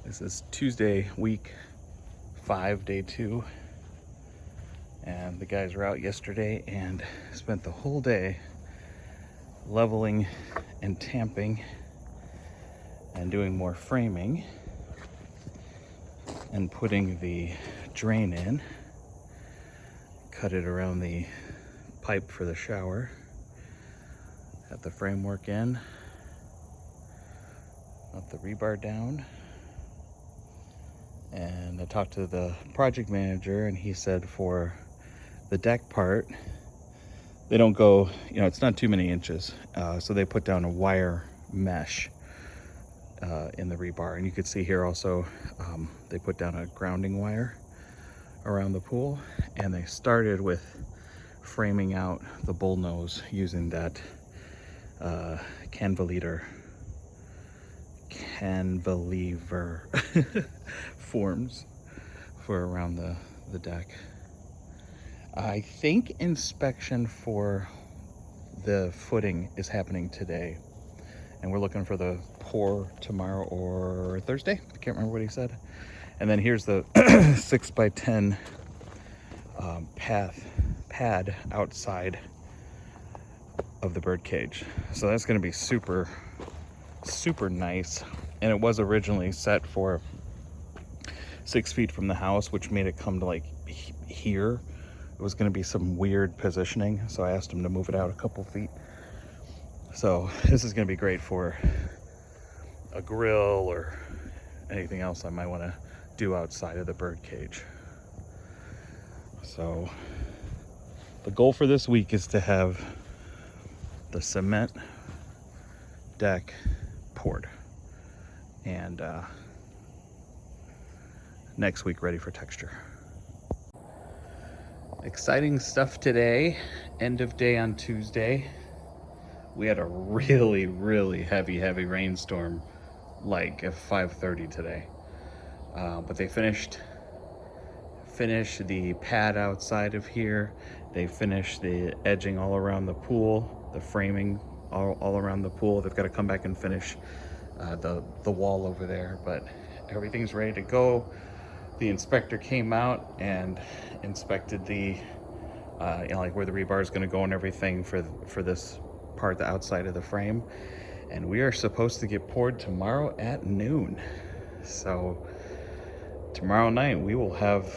This is Tuesday, week 5, day 2, and the guys were out yesterday and spent the whole day leveling and tamping and doing more framing and putting the drain in, cut it around the pipe for the shower, got the framework in, got the rebar down. And I talked to the project manager, and he said for the deck part, they don't go, it's not too many inches. So they put down a wire mesh in the rebar. And you could see here also, they put down a grounding wire around the pool. And they started with framing out the bullnose using that cantilever forms for around the deck. I think inspection for the footing is happening today, and we're looking for the pour tomorrow or Thursday. I can't remember what he said. And then here's the 6x10 pad outside of the bird cage. So that's going to be super nice. And it was originally set for 6 feet from the house, which made it come to like here. It was going to be some weird positioning, so I asked him to move it out a couple feet. So this is going to be great for a grill or anything else I might want to do outside of the bird cage. So the goal for this week is to have the cement deck poured, and next week ready for texture. Exciting stuff today. End of day on Tuesday. We had a really heavy rainstorm like at 5:30 today, but they finished the pad outside of here. They finished the edging all around the pool, the framing all around the pool. They've got to come back and finish the wall over there, but everything's ready to go. The inspector came out and inspected the like where the rebar is going to go and everything for this part, the outside of the frame, and we are supposed to get poured tomorrow at noon. So tomorrow night we will have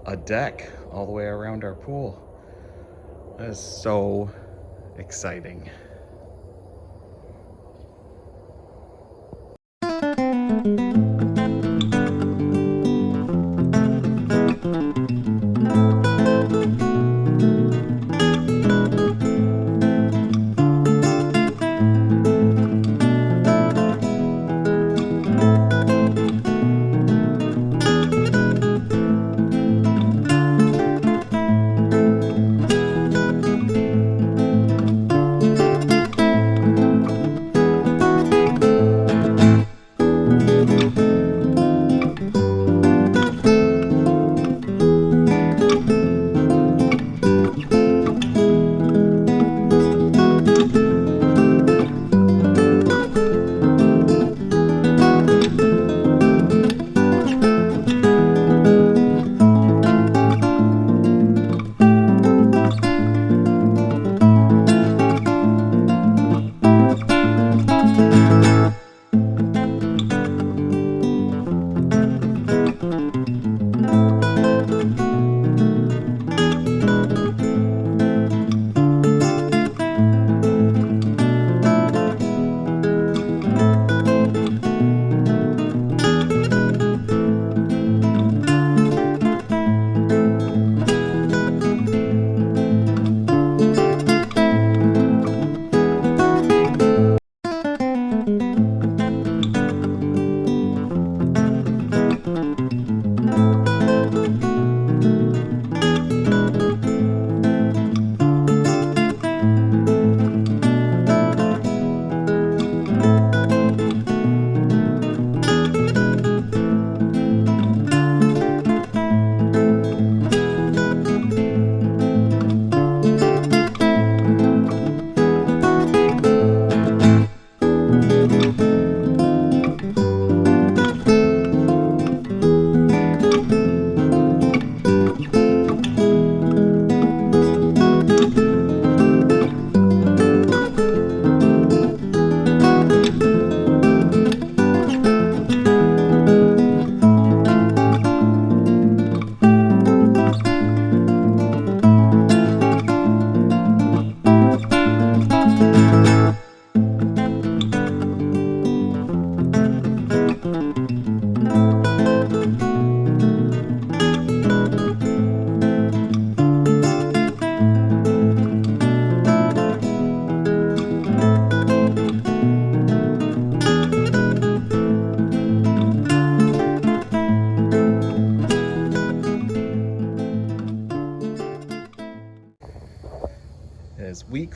a deck all the way around our pool. That is so exciting.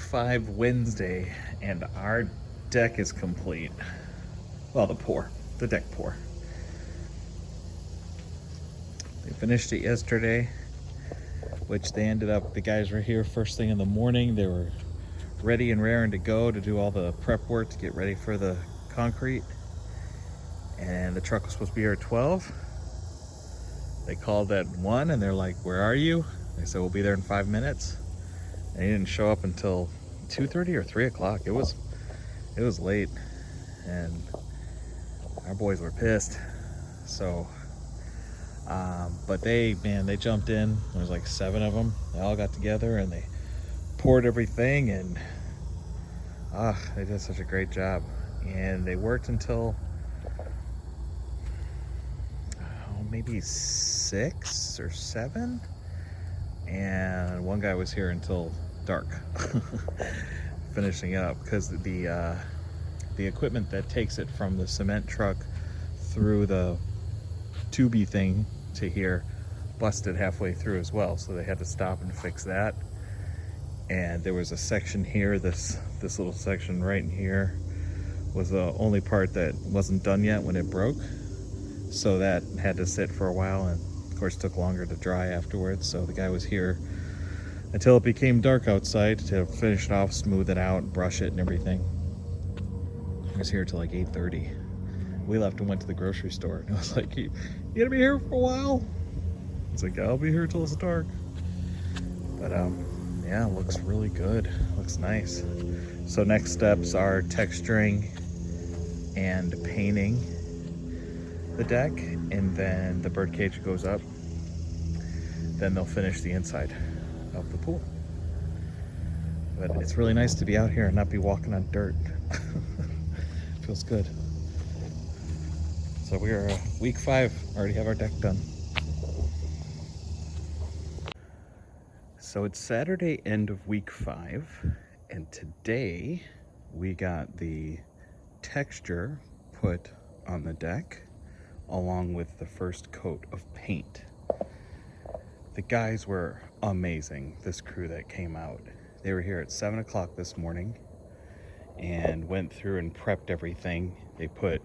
5 Wednesday, and our deck is complete. Well, the deck pour. They finished it yesterday, which they ended up, the guys were here first thing in the morning. They were ready and raring to go to do all the prep work to get ready for the concrete. And the truck was supposed to be here at 12. They called at 1 and they're like, "Where are you?" They said, "We'll be there in 5 minutes." And he didn't show up until 2:30 or 3 o'clock. It was late, and our boys were pissed. So, but they jumped in. There was like 7 of them. They all got together and they poured everything, and they did such a great job. And they worked until maybe 6 or 7, and one guy was here until dark finishing it up, because the equipment that takes it from the cement truck through the tubey thing to here busted halfway through as well, so they had to stop and fix that. And there was a section here, this little section right in here was the only part that wasn't done yet when it broke, so that had to sit for a while, and of course took longer to dry afterwards. So the guy was here until it became dark outside to finish it off, smooth it out, brush it and everything. He was here till like 8:30. We left and went to the grocery store, and I was like, you gonna be here for a while?" He's like, "I'll be here till it's dark." But yeah, it looks really good, looks nice. So next steps are texturing and painting the deck, and then the bird cage goes up. Then they'll finish the inside of the pool. But it's really nice to be out here and not be walking on dirt. Feels good. So we are week 5, already have our deck done. So it's Saturday, end of week 5, and today we got the texture put on the deck along with the first coat of paint. The guys were amazing, this crew that came out. They were here at 7 o'clock this morning and went through and prepped everything. They put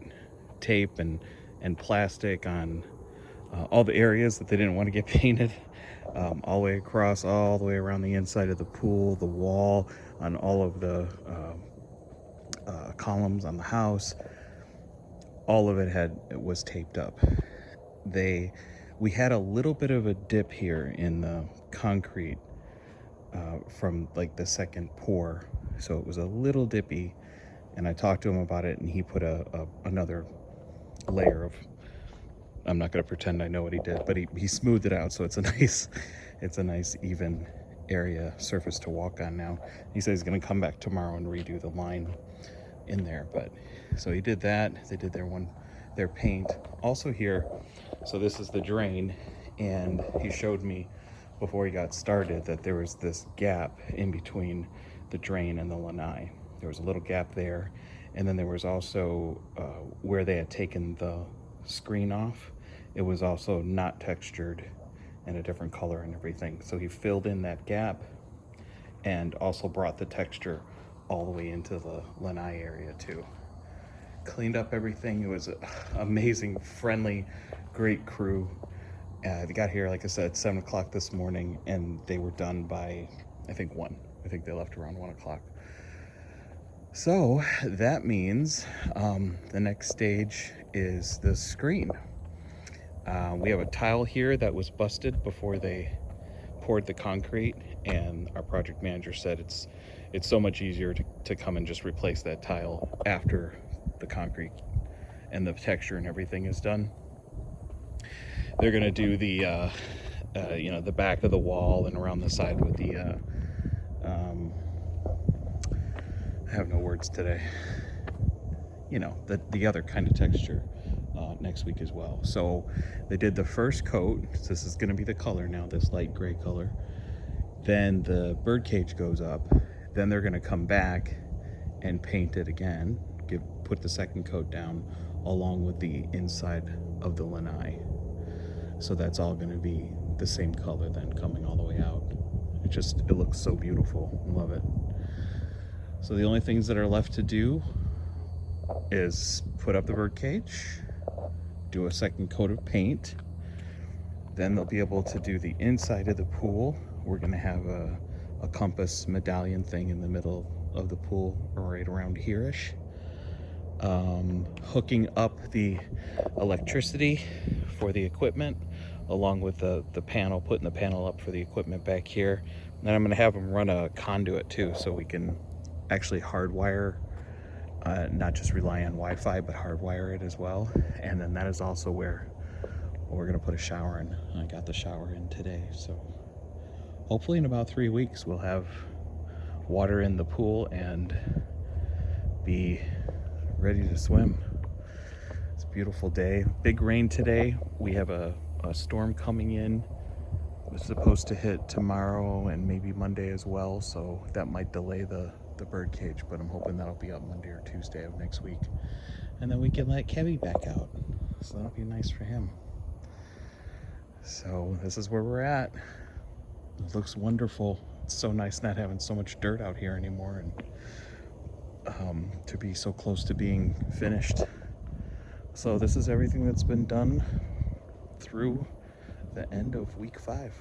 tape and plastic on all the areas that they didn't want to get painted, all the way across, all the way around the inside of the pool, the wall, on all of the columns on the house. All of it was taped up. We had a little bit of a dip here in the concrete from like the second pour, so it was a little dippy, and I talked to him about it, and he put another layer of, I'm not going to pretend I know what he did, but he smoothed it out, so it's a nice even area surface to walk on now. He said he's going to come back tomorrow and redo the line in there. But so he did that. They did their paint also here. So this is the drain, and he showed me before he got started that there was this gap in between the drain and the lanai. There was a little gap there, and then there was also where they had taken the screen off, it was also not textured and a different color and everything. So he filled in that gap and also brought the texture all the way into the lanai area too. Cleaned up everything. It was amazing, friendly, great crew. They got here, like I said, 7 o'clock this morning, and they were done by, I think, 1. I think they left around 1 o'clock. So that means the next stage is the screen. We have a tile here that was busted before they poured the concrete, and our project manager said it's so much easier to come and just replace that tile after the concrete and the texture and everything is done. They're gonna do the the back of the wall and around the side with the I have no words today. The other kind of texture next week as well. So they did the first coat. So this is going to be the color now, this light gray color. Then the bird cage goes up. Then they're going to come back and paint it again, put the second coat down along with the inside of the lanai. So that's all going to be the same color then coming all the way out. It looks so beautiful. I love it. So the only things that are left to do is put up the bird cage, do a second coat of paint. Then they'll be able to do the inside of the pool. We're gonna have a compass medallion thing in the middle of the pool, right around here-ish. Hooking up the electricity for the equipment, along with the panel, putting the panel up for the equipment back here. And then I'm gonna have them run a conduit too, so we can actually hardwire, not just rely on Wi-Fi, but hardwire it as well. And then that is also where we're gonna put a shower in. I got the shower in today, so hopefully in about 3 weeks we'll have water in the pool and be ready to swim. It's a beautiful day. Big rain today. We have a storm coming in. It's supposed to hit tomorrow and maybe Monday as well, so that might delay the bird cage, but I'm hoping that'll be up Monday or Tuesday of next week. And then we can let Kevy back out. So that'll be nice for him. So this is where we're at. It looks wonderful. It's so nice not having so much dirt out here anymore, and to be so close to being finished. So this is everything that's been done through the end of week 5.